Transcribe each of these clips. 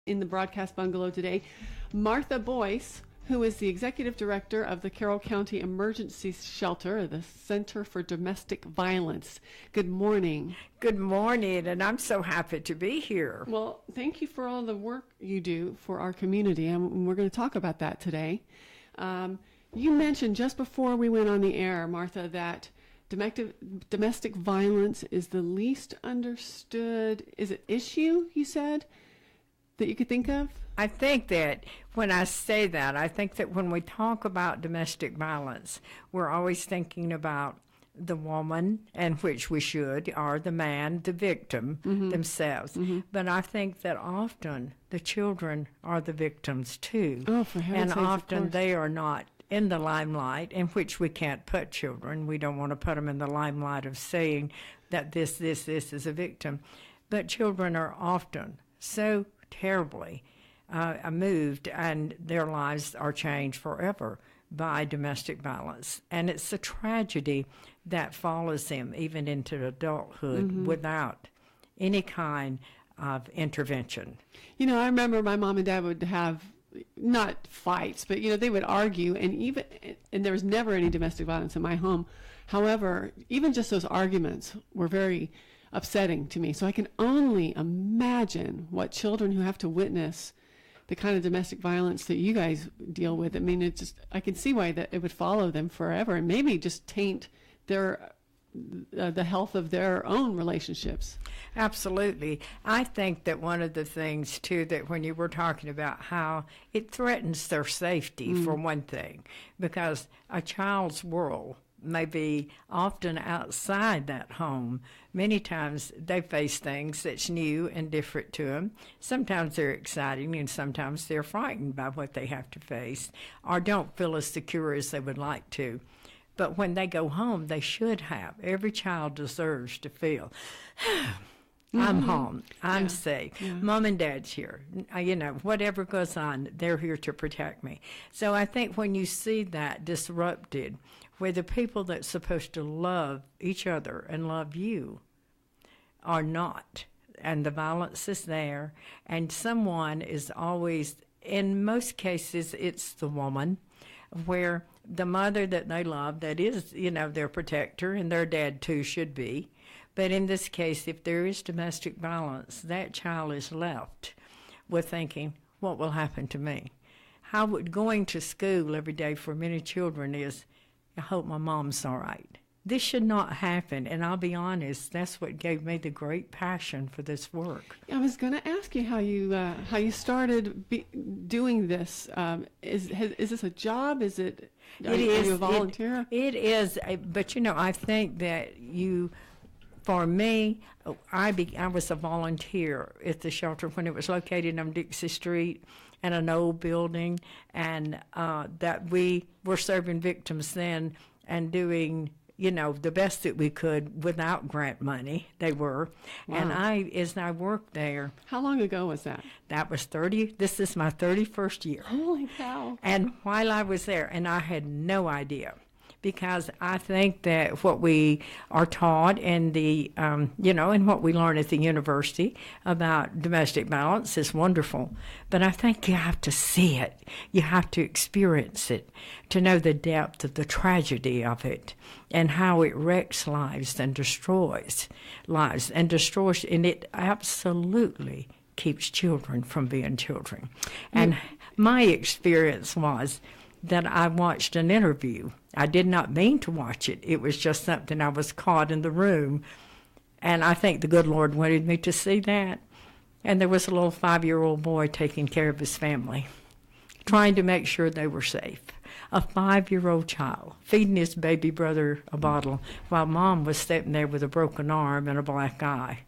in the broadcast bungalow today, Martha Boyce, who is the executive director of the Carroll County Emergency Shelter, the Center for Domestic Violence. Good morning. Good morning, and I'm so happy to be here. Well, thank you for all the work you do for our community, and we're going to talk about that today. You mentioned just before we went on the air, Martha, that domestic violence is the least understood issue, you said, that you could think of? I think that when I say that, I think that when we talk about domestic violence, we're always thinking about the woman, and which we should, or the man, the victim themselves. But I think that often the children are the victims too. Oh, for heaven's sakes, of often course. they are not in the limelight, in which we can't put children. We don't want to put them in the limelight of saying that this is a victim. But children are often so terribly moved, and their lives are changed forever by domestic violence. And it's a tragedy that follows them even into adulthood without any kind of intervention. You know, I remember my mom and dad would have not fights, but they would argue, and there was never any domestic violence in my home. However, even just those arguments were very upsetting to me. So I can only imagine what children who have to witness the kind of domestic violence that you guys deal with. I mean, I can see why that it would follow them forever, and maybe just taint their the health of their own relationships. Absolutely. I think that one of the things, too, that when you were talking about how it threatens their safety, for one thing, because a child's world may be often outside that home. Many times they face things that's new and different to them. Sometimes they're exciting, and sometimes they're frightened by what they have to face, or don't feel as secure as they would like to. But when they go home, they should have. Every child deserves to feel, I'm home, I'm safe, Mom and Dad's here. Whatever goes on, they're here to protect me. So I think when you see that disrupted, where the people that's supposed to love each other and love you are not, and the violence is there, and someone is always, in most cases, it's the woman, where the mother that they love, that is, their protector, and their dad too should be. But in this case, if there is domestic violence, that child is left with thinking, what will happen to me? How would going to school every day for many children is, I hope my mom's all right. This should not happen, and I'll be honest, that's what gave me the great passion for this work. I was going to ask you how you started doing this. Is this a job? Are you a volunteer? It is, but I think that for me, I was a volunteer at the shelter when it was located on Dixie Street in an old building, and that we were serving victims then and doing the best that we could without grant money. They were. Wow. And as I worked there. How long ago was that? This is my 31st year. Holy cow. And while I was there, and I had no idea, because I think that what we are taught in the, and what we learn at the university about domestic violence is wonderful. But I think you have to see it. You have to experience it to know the depth of the tragedy of it and how it wrecks lives and destroys lives and it absolutely keeps children from being children. And my experience was that I watched an interview. I did not mean to watch it. It was just something I was caught in the room. And I think the good Lord wanted me to see that. And there was a little 5-year-old boy taking care of his family, trying to make sure they were safe. A 5-year-old child feeding his baby brother a bottle while Mom was sitting there with a broken arm and a black eye.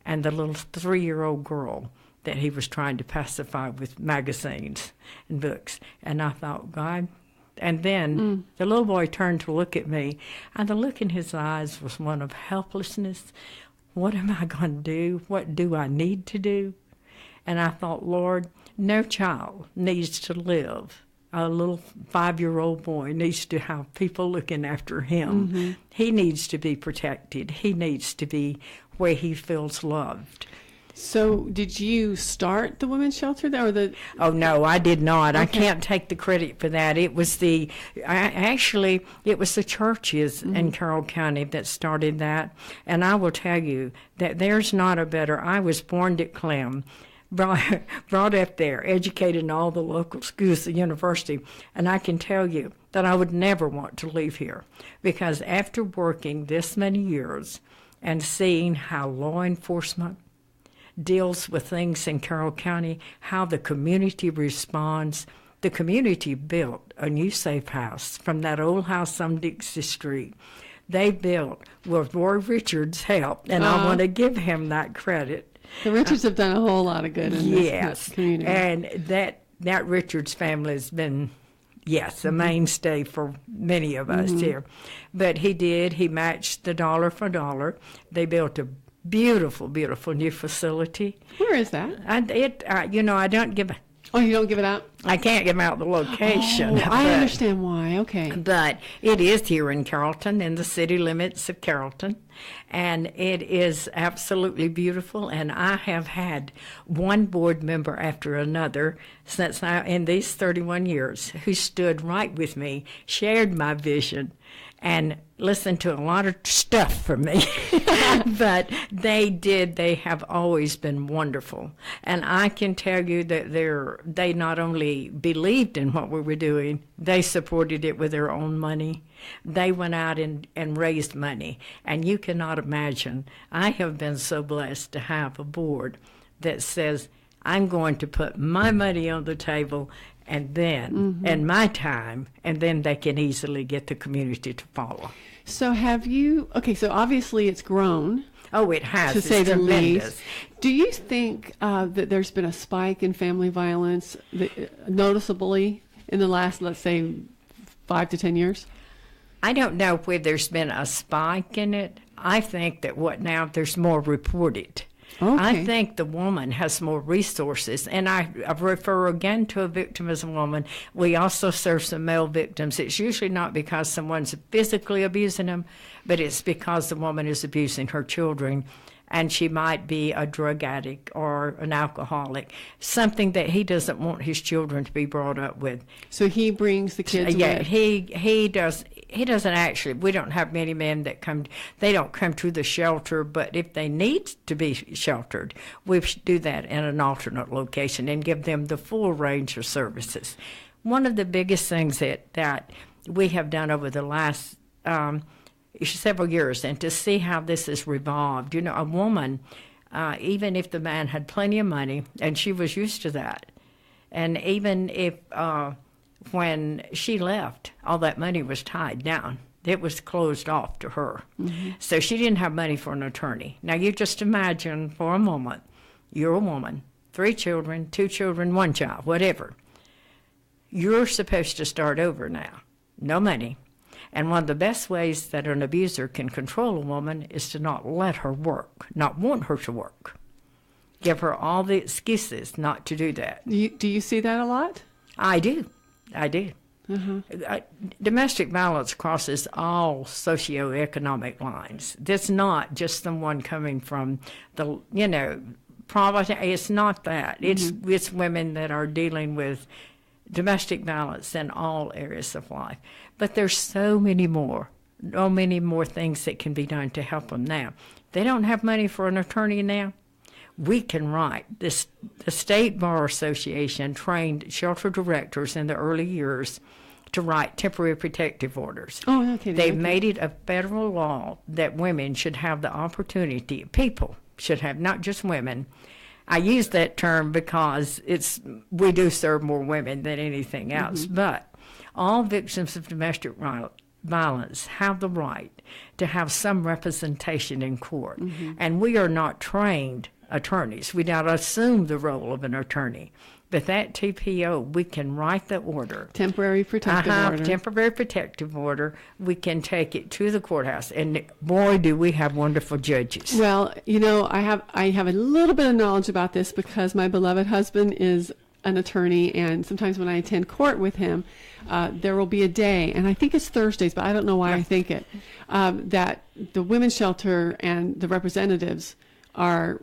And the little 3-year-old girl that he was trying to pacify with magazines and books. And I thought, God. And then the little boy turned to look at me, and the look in his eyes was one of helplessness. What am I going to do? What do I need to do? And I thought, Lord, no child needs to live. A little 5-year-old boy needs to have people looking after him. He needs to be protected. He needs to be where he feels loved. So, did you start the women's shelter there, or the? Oh no, I did not. Okay. I can't take the credit for that. It was actually it was the churches in Carroll County that started that. And I will tell you that there's not a better. I was born at Clem, brought up there, educated in all the local schools, the university, and I can tell you that I would never want to leave here, because after working this many years and seeing how law enforcement deals with things in Carroll County, how the community responds. The community built a new safe house from that old house on Dixie Street. They built with Roy Richards' help, and I want to give him that credit. The Richards have done a whole lot of good in this community. And that Richards family has been, a mainstay for many of us here. But he matched the dollar for dollar. They built a beautiful, beautiful new facility. Where is that? I don't give. Oh, you don't give it out? I can't give out the location. I understand why. Okay. But it is here in Carrollton, in the city limits of Carrollton, and it is absolutely beautiful. And I have had one board member after another in these 31 years who stood right with me, shared my vision, and listened to a lot of stuff from me. But they have always been wonderful. And I can tell you that they not only believed in what we were doing, they supported it with their own money. They went out and raised money. And you cannot imagine, I have been so blessed to have a board that says, I'm going to put my money on the table and then, and my time, and then they can easily get the community to follow. So so obviously it's grown. Oh, it has. To it's say the tremendous. least. Do you think that there's been a spike in family violence noticeably in the last, let's say, 5 to 10 years? I don't know whether there's been a spike in it. I think that there's more reported. Okay. I think the woman has more resources, and I refer again to a victim as a woman. We also serve some male victims. It's usually not because someone's physically abusing them, but it's because the woman is abusing her children, and she might be a drug addict or an alcoholic, something that he doesn't want his children to be brought up with. So he brings the kids with? He does. He doesn't actually. We don't have many men that come. They don't come to the shelter, but if they need to be sheltered, we do that in an alternate location and give them the full range of services. One of the biggest things that we have done over the last several years, and to see how this has revolved. A woman, even if the man had plenty of money, and she was used to that, and even if when she left, all that money was tied down. It was closed off to her. So she didn't have money for an attorney. Now you just imagine for a moment, you're a woman, 3 children, 2 children, 1 child, whatever. You're supposed to start over now. No money. And one of the best ways that an abuser can control a woman is to not let her work, not want her to work. Give her all the excuses not to do that. Do you see that a lot? I do. Domestic violence crosses all socioeconomic lines. It's not just someone coming from the, poverty. It's not that. It's women that are dealing with domestic violence in all areas of life. But there's so many more things that can be done to help them now. They don't have money for an attorney now. We can write. The State Bar Association trained shelter directors in the early years to write temporary protective orders. Oh, okay. They've made it a federal law that women should have the opportunity, people should have, not just women. I use that term because we do serve more women than anything else, but all victims of domestic violence have the right to have some representation in court. And we are not trained attorneys. We don't assume the role of an attorney. But that TPO, we can write the order. Temporary protective order. Temporary protective order. We can take it to the courthouse. And boy, do we have wonderful judges. Well, I have a little bit of knowledge about this because my beloved husband is an attorney, and sometimes when I attend court with him, there will be a day, and I think it's Thursdays, but I don't know why I think it, that the women's shelter and the representatives are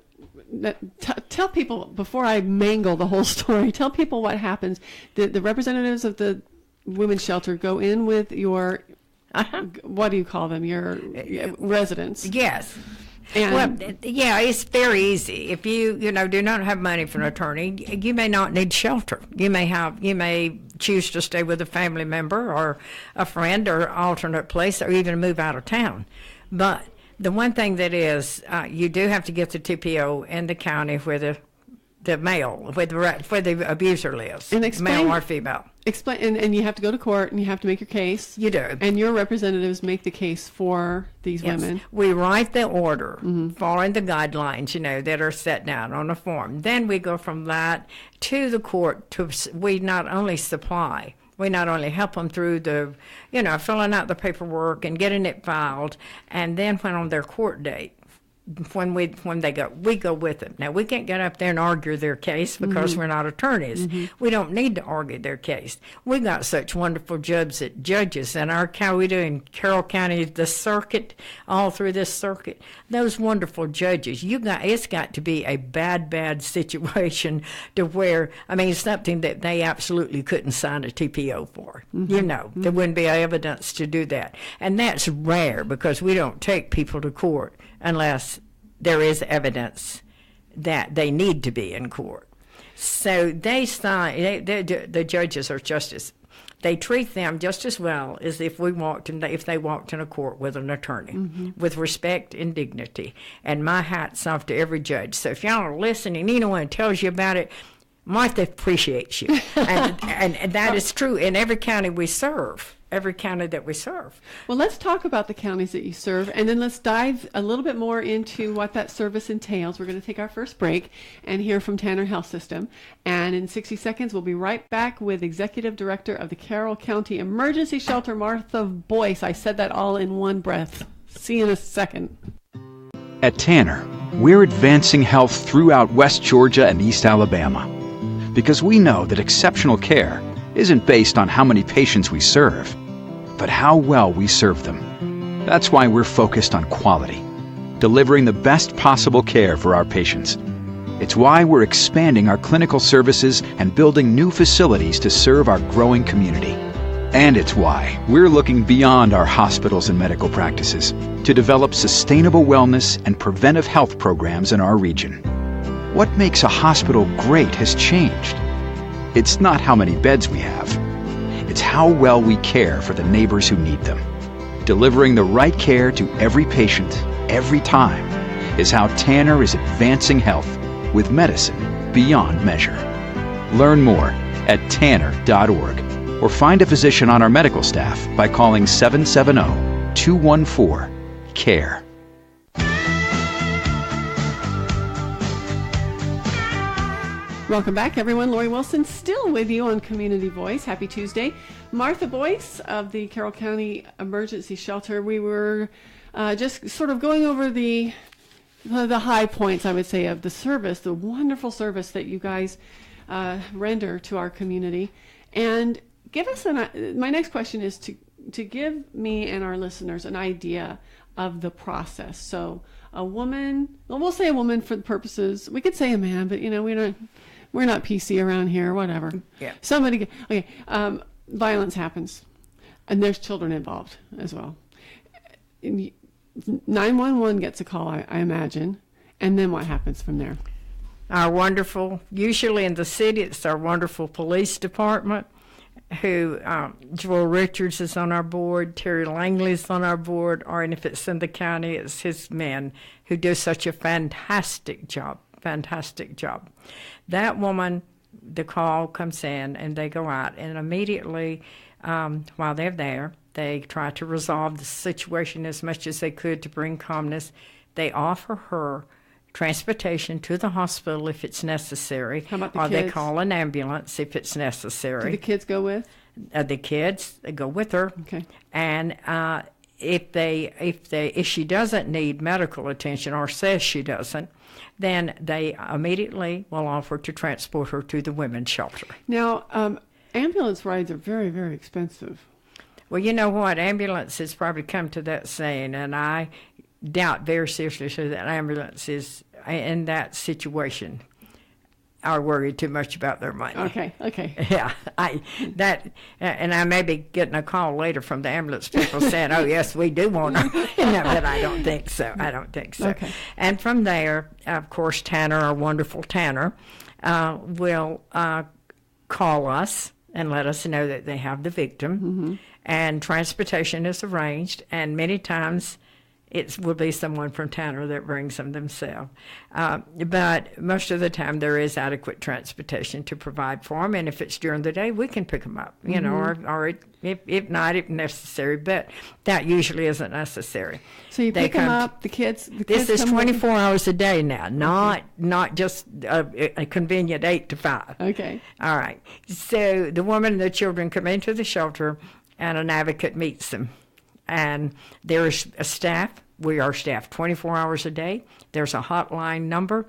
tell people, before I mangle the whole story, tell people what happens. The representatives of the women's shelter go in with your, what do you call them, your residents? Yes. And Well, yeah, it's very easy. If you do not have money for an attorney, you may not need shelter. You may choose to stay with a family member or a friend or alternate place, or even move out of town. But the one thing that is, you do have to get the TPO in the county where the male, where the abuser lives, And explain- male or female. explain, and you have to go to court and you have to make your case. You do. And your representatives make the case for these Yes. women. We write the order following the guidelines, that are set down on a form. Then we go from that to the court. We not only help them through the, filling out the paperwork and getting it filed, and then when on their court date, when they go, we go with them. Now, we can't get up there and argue their case because we're not attorneys. We don't need to argue their case. We got such wonderful judges in our county. We do in Carroll County, the circuit, all through this circuit. Those wonderful judges. It's got to be a bad situation to where, something that they absolutely couldn't sign a TPO for. There wouldn't be evidence to do that. And that's rare because we don't take people to court unless there is evidence that they need to be in court. So they sign. The judges are they treat them just as well as if they walked in a court with an attorney, with respect and dignity. And my hat's off to every judge. So if y'all are listening, anyone tells you about it, Martha appreciates you, and that is true in every county we serve. Every county that we serve. Well, let's talk about the counties that you serve, and then let's dive a little bit more into what that service entails. We're going to take our first break and hear from Tanner Health System. And in 60 seconds, we'll be right back with Executive Director of the Carroll County Emergency Shelter, Martha Boyce. I said that all in one breath. See you in a second. At Tanner, we're advancing health throughout West Georgia and East Alabama. Because we know that exceptional care isn't based on how many patients we serve, but how well we serve them. That's why we're focused on quality, delivering the best possible care for our patients. It's why we're expanding our clinical services and building new facilities to serve our growing community. And it's why we're looking beyond our hospitals and medical practices to develop sustainable wellness and preventive health programs in our region. What makes a hospital great has changed. It's not how many beds we have. It's how well we care for the neighbors who need them. Delivering the right care to every patient, every time, is how Tanner is advancing health with medicine beyond measure. Learn more at tanner.org or find a physician on our medical staff by calling 770-214-CARE. Welcome back, everyone. Lori Wilson still with you on Community Voice. Happy Tuesday. Martha Boyce of the Carroll County Emergency Shelter. We were just sort of going over the high points, I would say, of the service, the wonderful service that you guys render to our community. And give us my next question is to give me and our listeners an idea of the process. So a woman, well, we'll say a woman for the purposes, we could say a man, but we're not PC around here, whatever. Yeah. Violence happens, and there's children involved as well. 911 gets a call, I imagine, and then what happens from there? Usually in the city, it's our wonderful police department, who Joel Richards is on our board, Terry Langley's on our board, or and if it's in the county, it's his men who do such a fantastic job. That woman, the call comes in and they go out, and immediately while they're there, they try to resolve the situation as much as they could to bring calmness. They offer her transportation to the hospital if it's necessary. How about the or kids? They call an ambulance if it's necessary. Do the kids go with? The kids, they go with her. Okay. And if she doesn't need medical attention or says she doesn't, then they immediately will offer to transport her to the women's shelter. Now, ambulance rides are very, very expensive. Well, you know what? Ambulances probably come to that saying, and I doubt very seriously that ambulances in that situation are worried too much about their money. Okay. Yeah, and I may be getting a call later from the ambulance people saying, "Oh, yes, we do want her," but I don't think so. Okay. And from there, of course, Tanner, our wonderful Tanner, will call us and let us know that they have the victim, and transportation is arranged, and many times it will be someone from Tanner that brings them themselves. But most of the time there is adequate transportation to provide for them, and if it's during the day, we can pick them up, or if not, if necessary, but that usually isn't necessary. So you pick them up, the kids This is come 24 hours a day now, not just a convenient 8 to 5. Okay. All right. So the woman and the children come into the shelter, and an advocate meets them. And there's a staff. We are staffed 24 hours a day. There's a hotline number,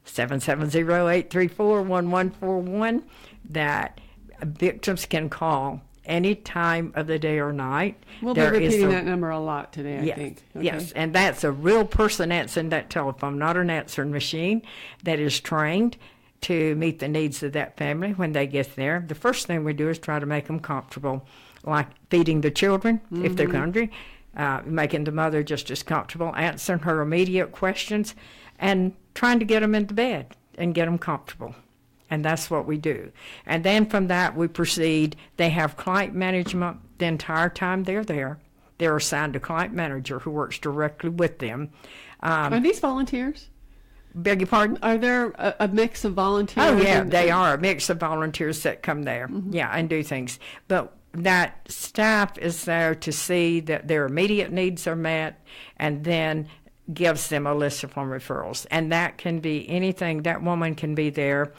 770-834-1141, that victims can call any time of the day or night. We'll be repeating that number a lot today, I think. Okay. Yes, and that's a real person answering that telephone, not an answering machine that is trained to meet the needs of that family when they get there. The first thing we do is try to make them comfortable, like feeding the children if they're hungry, making the mother just as comfortable, answering her immediate questions, and trying to get them into bed and get them comfortable. And that's what we do. And then from that, we proceed. They have client management the entire time they're there. They're assigned a client manager who works directly with them. Are these volunteers? Beg your pardon? Are there a mix of volunteers? Oh, yeah, they are a mix of volunteers that come there, and do things. But that staff is there to see that their immediate needs are met, and then gives them a list of referrals. And that can be anything. That woman can be there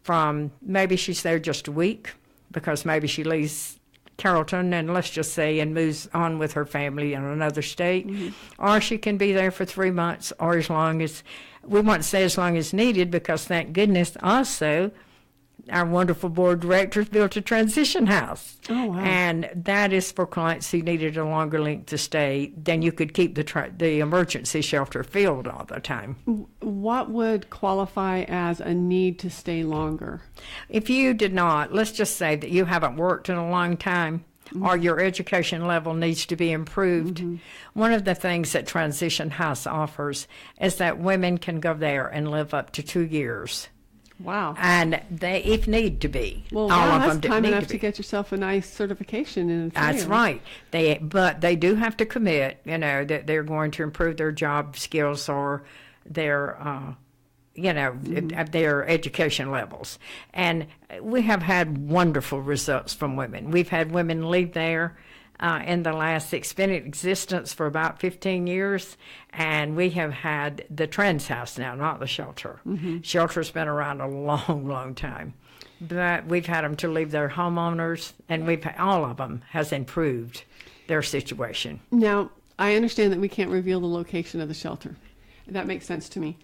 from, maybe she's there just a week, because maybe she leaves Carrollton and let's just say and moves on with her family in another state, or she can be there for 3 months, or as long as, we want to say as long as needed, because thank goodness also our wonderful board of directors built a transition house. Oh, wow. And that is for clients who needed a longer length of stay. Then you could keep the emergency shelter filled all the time. What would qualify as a need to stay longer? If you did not, let's just say that you haven't worked in a long time, or your education level needs to be improved. One of the things that Transition House offers is that women can go there and live up to 2 years. Wow. And they, if need to be. Well, all of that's them time need enough to to get yourself a nice certification in a That's field. right. But they do have to commit, that they're going to improve their job skills or their, their education levels. And we have had wonderful results from women. We've had women leave there in the last, it's been in existence for about 15 years, and we have had the Trans House now, not the shelter. Shelter's been around a long, long time. But we've had them to leave their homeowners, and all of them has improved their situation. Now, I understand that we can't reveal the location of the shelter. That makes sense to me.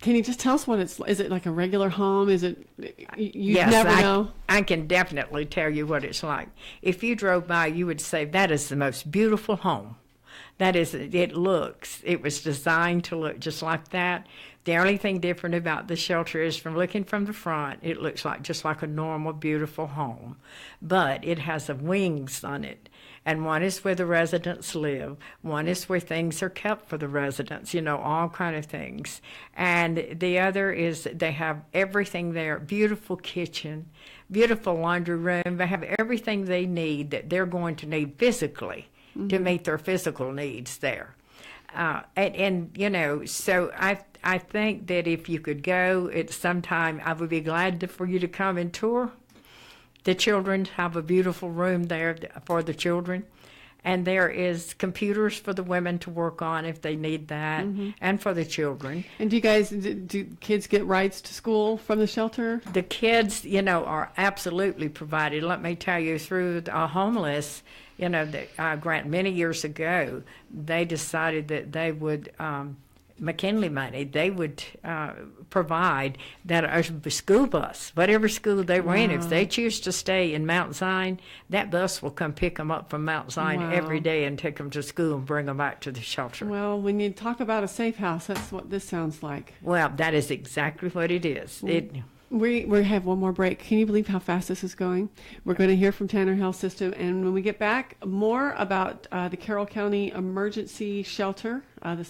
Can you just tell us what it's? Is it like a regular home? Is it? Yes, never know. I can definitely tell you what it's like. If you drove by, you would say that is the most beautiful home. That is, it was designed to look just like that. The only thing different about the shelter is from looking from the front, it looks like just like a normal, beautiful home. But it has wings on it. And one is where the residents live. One is where things are kept for the residents, all kind of things. And the other is they have everything there, beautiful kitchen, beautiful laundry room. They have everything they need that they're going to need physically to meet their physical needs there. So I think that if you could go at some time, I would be glad for you to come and tour. The children have a beautiful room there for the children. And there is computers for the women to work on if they need that, and for the children. And do kids get rides to school from the shelter? The kids, are absolutely provided. Let me tell you, through a homeless, grant many years ago, they decided that they would McKinley money, they would provide that a school bus, whatever school they were in, if they choose to stay in Mount Zion, that bus will come pick them up from Mount Zion every day and take them to school and bring them back to the shelter. Well, when you talk about a safe house, that's what this sounds like. Well, that is exactly what it is. We have one more break. Can you believe how fast this is going? We're going to hear from Tanner Health System, and when we get back, more about the Carroll County Emergency Shelter, the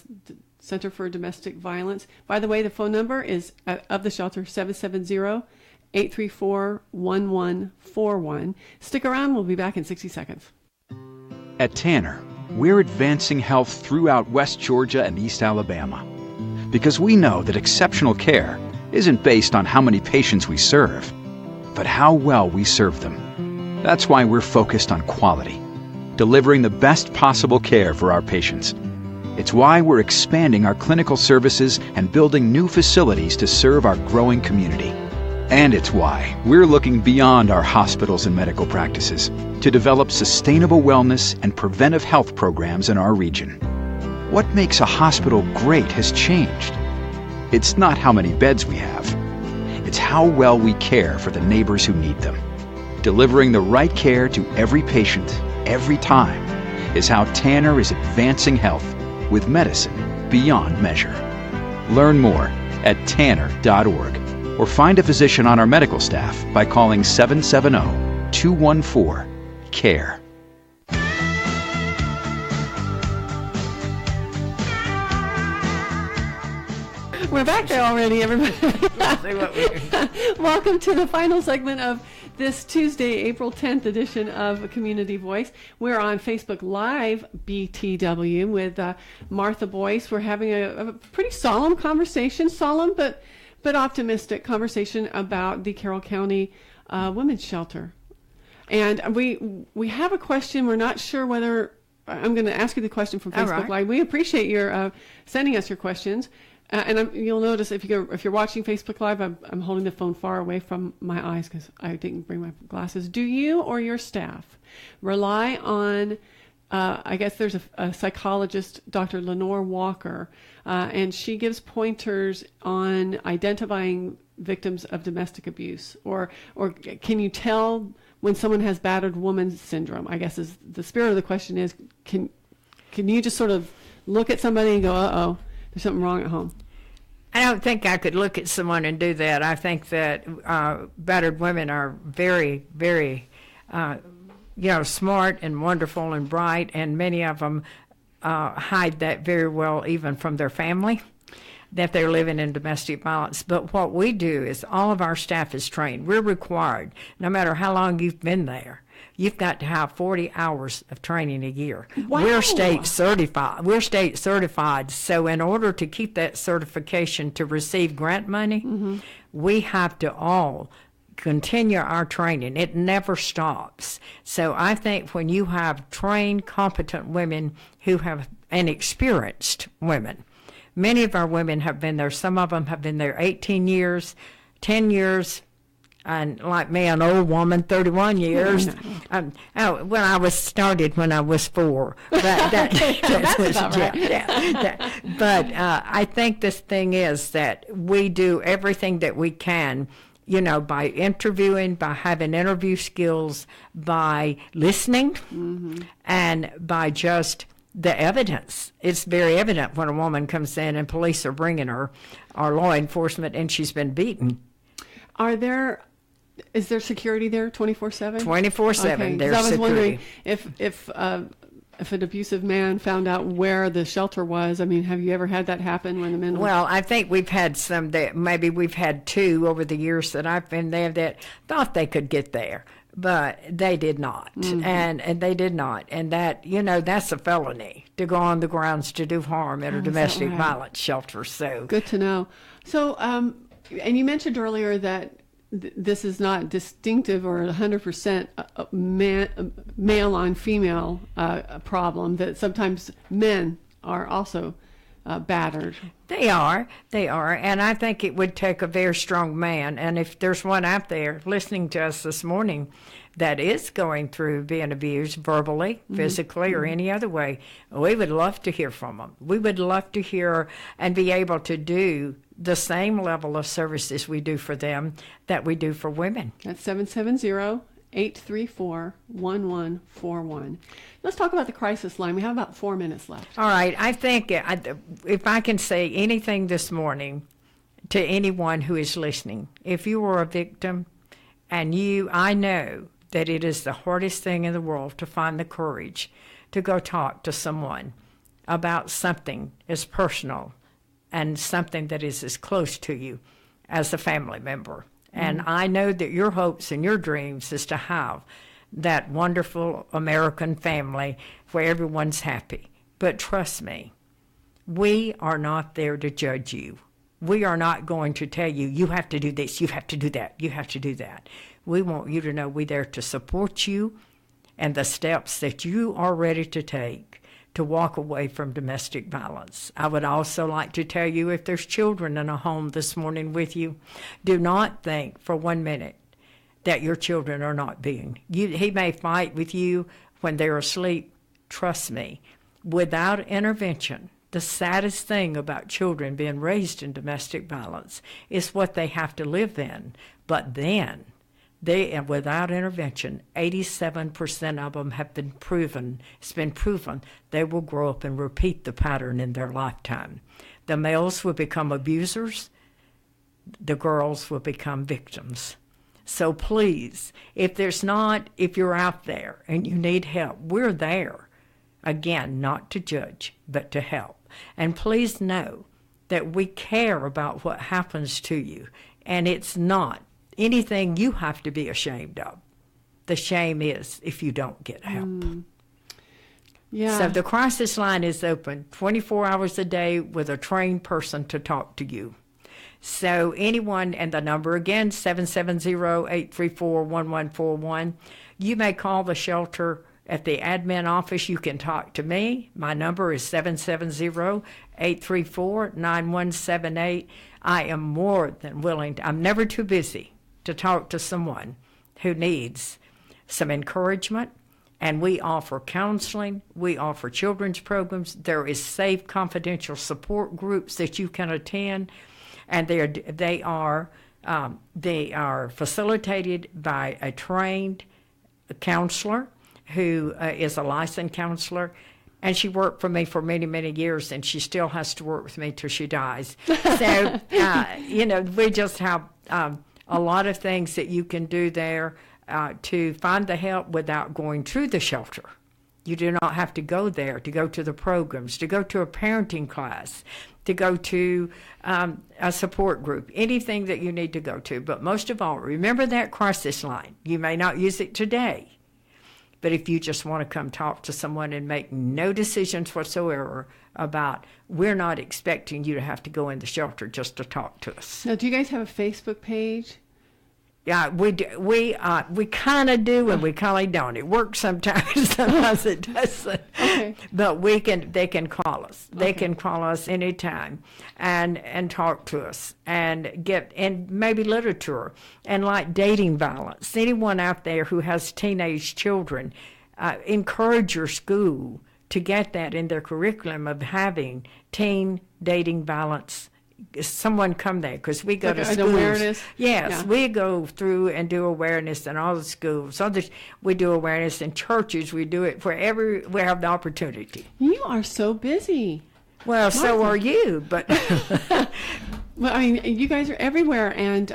Center for Domestic Violence. By the way, the phone number is of the shelter 770-834-1141. Stick around. We'll be back in 60 seconds. At Tanner, we're advancing health throughout West Georgia and East Alabama because we know that exceptional care isn't based on how many patients we serve, but how well we serve them. That's why we're focused on quality, delivering the best possible care for our patients. It's why we're expanding our clinical services and building new facilities to serve our growing community. And it's why we're looking beyond our hospitals and medical practices to develop sustainable wellness and preventive health programs in our region. What makes a hospital great has changed. It's not how many beds we have. It's how well we care for the neighbors who need them. Delivering the right care to every patient, every time, is how Tanner is advancing health with medicine beyond measure. Learn more at tanner.org or find a physician on our medical staff by calling 770-214-CARE. We're back there already, everybody. Welcome to the final segment of this Tuesday, April 10th edition of Community Voice. We're on Facebook Live, BTW, with Martha Boyce. We're having a pretty solemn conversation, but optimistic conversation about the Carroll County Women's Shelter. And we have a question. We're not sure whether I'm going to ask you the question from Facebook Live. We appreciate your sending us your questions. And you'll notice if you're watching Facebook Live, I'm holding the phone far away from my eyes because I didn't bring my glasses. Do you or your staff rely on, I guess there's a psychologist, Dr. Lenore Walker, and she gives pointers on identifying victims of domestic abuse, or can you tell when someone has battered woman syndrome? I guess is the spirit of the question is, can you just sort of look at somebody and go, uh-oh, there's something wrong at home? I don't think I could look at someone and do that. I think that battered women are very, very, smart and wonderful and bright, and many of them hide that very well even from their family, that they're living in domestic violence. But what we do is all of our staff is trained. We're required, no matter how long you've been there, you've got to have 40 hours of training a year. Wow. We're state certified. So in order to keep that certification to receive grant money, we have to all continue our training. It never stops. So I think when you have trained, competent women who have, and experienced women, many of our women have been there. Some of them have been there 18 years, 10 years, and like me, an old woman, 31 years. When I was started when I was 4. But that's about right. But I think this thing is that we do everything that we can, by interviewing, by having interview skills, by listening, and by just the evidence. It's very evident when a woman comes in and police are bringing her, or law enforcement, and she's been beaten. Is there security there 24/7? 24/7. Okay. There's I was security. wondering if an abusive man found out where the shelter was. I mean, have you ever had that happen when the men? Well, I think we've had some that maybe we've had 2 over the years that I've been there that thought they could get there, but they did not, and they did not, and that that's a felony to go on the grounds to do harm at a domestic violence shelter. So good to know. So, and you mentioned earlier that this is not distinctive or 100% male on female problem, that sometimes men are also battered. They are, and I think it would take a very strong man. And if there's one out there listening to us this morning that is going through being abused verbally, physically, or any other way, we would love to hear from them. We would love to hear and be able to do the same level of services we do for them that we do for women. That's 770-834-1141. Let's talk about the crisis line. We have about 4 minutes left. All right. I think if I can say anything this morning to anyone who is listening, if you were a victim and I know that it is the hardest thing in the world to find the courage to go talk to someone about something as personal and something that is as close to you as a family member. And I know that your hopes and your dreams is to have that wonderful American family where everyone's happy. But trust me, we are not there to judge you. We are not going to tell you, you have to do this, you have to do that, you have to do that. We want you to know we're there to support you and the steps that you are ready to take to walk away from domestic violence. I would also like to tell you, if there's children in a home this morning with you, do not think for 1 minute that your children are not being. He may fight with you when they're asleep. Trust me, without intervention, the saddest thing about children being raised in domestic violence is what they have to live in. But then, without intervention, 87% of them have been proven, it's been proven, they will grow up and repeat the pattern in their lifetime. The males will become abusers, the girls will become victims. So please, if you're out there and you need help, we're there. Again, not to judge, but to help. And please know that we care about what happens to you, and it's not anything you have to be ashamed of. The shame is if you don't get help. Yeah. So the crisis line is open 24 hours a day with a trained person to talk to you. So anyone, and the number again, 770-834-1141. You may call the shelter at the admin office. You can talk to me. My number is 770-834-9178. I am more than willing I'm never too busy to talk to someone who needs some encouragement. And we offer counseling. We offer children's programs. There is safe, confidential support groups that you can attend. And they are facilitated by a trained counselor who is a licensed counselor. And she worked for me for many, many years, and she still has to work with me till she dies. So, we just have a lot of things that you can do there to find the help without going to the shelter. You do not have to go there to go to the programs, to go to a parenting class, to go to a support group, anything that you need to go to. But most of all, remember that crisis line. You may not use it today, but if you just want to come talk to someone and make no decisions whatsoever about, we're not expecting you to have to go in the shelter just to talk to us. Now, do you guys have a Facebook page? Yeah, we do. We kind of do, and we kind of don't. It works sometimes, sometimes it doesn't. Okay. But they can call us. They can call us anytime, and talk to us, and maybe literature, and like dating violence. Anyone out there who has teenage children, encourage your school to get that in their curriculum of having teen dating violence. Someone come there, because we go to schools. Awareness. Yes, yeah. We go through and do awareness in all the schools. We do awareness in churches. We do it wherever we have the opportunity. You are so busy. Well, Martha. so are you, but Well, I mean, you guys are everywhere, and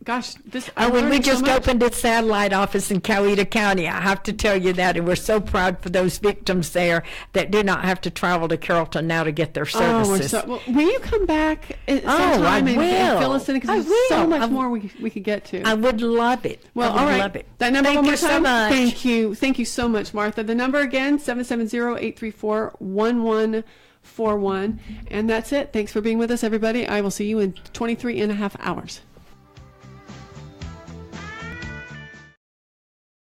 gosh, this. we just opened a satellite office in Coweta County. I have to tell you that, and we're so proud for those victims there that do not have to travel to Carrollton now to get their services. Well, will you come back sometime and fill us in? Because there's so much more we could get to. I would love it. Well, I would all right. love it. That number Thank one more you so time. much. Thank you so much, Martha. The number again, 770-834-1141. And that's it. Thanks for being with us, everybody. I will see you in 23 and a half hours.